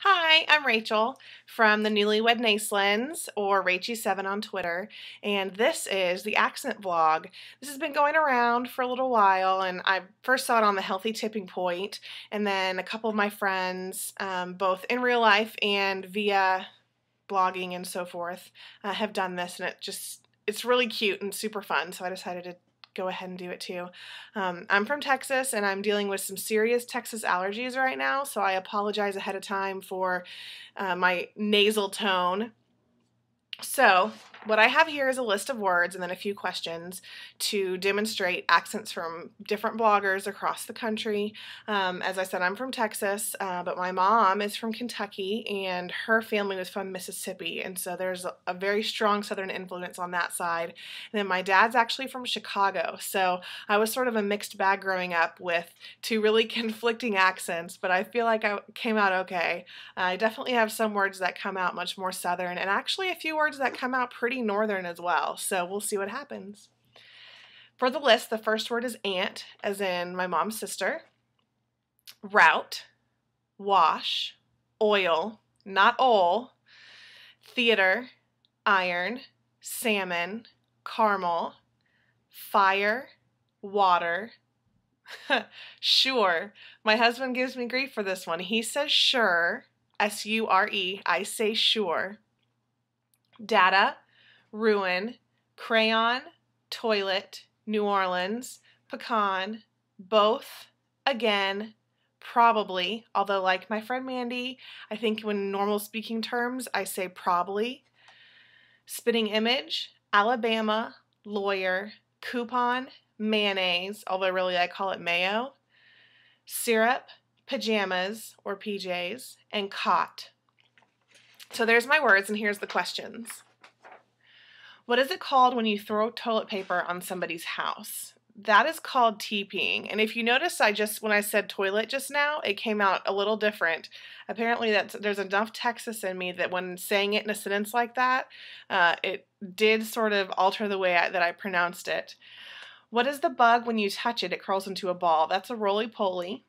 Hi, I'm Rachel from the Newlywed Nacelins, or Rachie7 on Twitter, and this is the accent vlog. This has been going around for a little while, and I first saw it on the Healthy Tipping Point, and then a couple of my friends, both in real life and via blogging and so forth, have done this, and it's really cute and super fun, so I decided to go ahead and do it too. I'm from Texas and I'm dealing with some serious Texas allergies right now, so I apologize ahead of time for my nasal tone. So, what I have here is a list of words and then a few questions to demonstrate accents from different bloggers across the country. As I said, I'm from Texas, but my mom is from Kentucky and her family was from Mississippi, and so there's a very strong Southern influence on that side. And then my dad's actually from Chicago, so I was sort of a mixed bag growing up with two really conflicting accents, but I feel like I came out okay. I definitely have some words that come out much more Southern, and actually a few words that come out pretty Northern as well, so we'll see what happens. For the list, the first word is aunt, as in my mom's sister, route, wash, oil, not oil, theater, iron, salmon, caramel, fire, water, sure. My husband gives me grief for this one. He says sure, S-U-R-E, I say sure. Data, ruin, crayon, toilet, New Orleans, pecan, both, again, probably, although like my friend Mandy, I think when normal speaking terms, I say probably. Spitting image, Alabama, lawyer, coupon, mayonnaise, although really I call it mayo, syrup, pajamas or PJs, and cot. So there's my words, and here's the questions. What is it called when you throw toilet paper on somebody's house? That is called TPing. And if you notice, when I said toilet just now, it came out a little different. Apparently there's enough Texas in me that when saying it in a sentence like that, it did sort of alter the way that I pronounced it. What is the bug when you touch it? It curls into a ball. That's a roly-poly.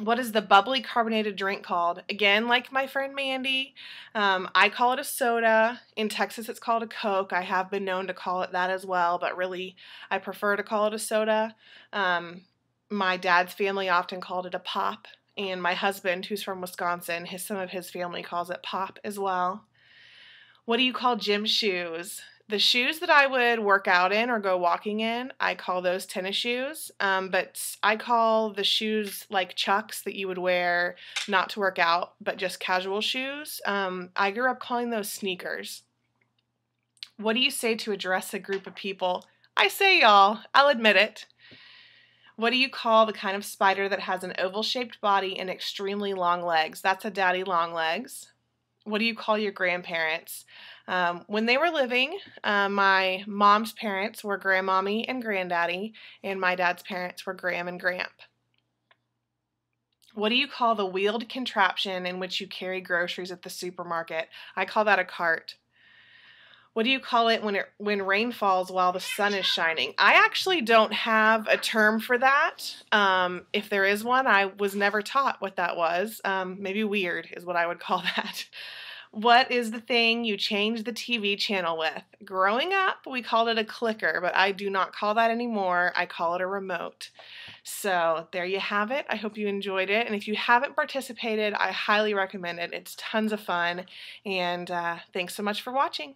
What is the bubbly carbonated drink called? Again, like my friend Mandy, I call it a soda. In Texas, it's called a Coke. I have been known to call it that as well, but really, I prefer to call it a soda. My dad's family often called it a pop, and my husband, who's from Wisconsin, some of his family calls it pop as well. What do you call gym shoes? The shoes that I would work out in or go walking in, I call those tennis shoes, but I call the shoes like Chucks that you would wear not to work out, but just casual shoes. I grew up calling those sneakers. What do you say to address a group of people? I say y'all, I'll admit it. What do you call the kind of spider that has an oval-shaped body and extremely long legs? That's a daddy long legs. What do you call your grandparents? When they were living, my mom's parents were grandmommy and granddaddy, and my dad's parents were gram and gramp. What do you call the wheeled contraption in which you carry groceries at the supermarket? I call that a cart. What do you call it when rain falls while the sun is shining? I actually don't have a term for that. If there is one, I was never taught what that was. Maybe weird is what I would call that. What is the thing you change the TV channel with? Growing up, we called it a clicker, but I do not call that anymore. I call it a remote. So there you have it. I hope you enjoyed it. And if you haven't participated, I highly recommend it. It's tons of fun. And thanks so much for watching.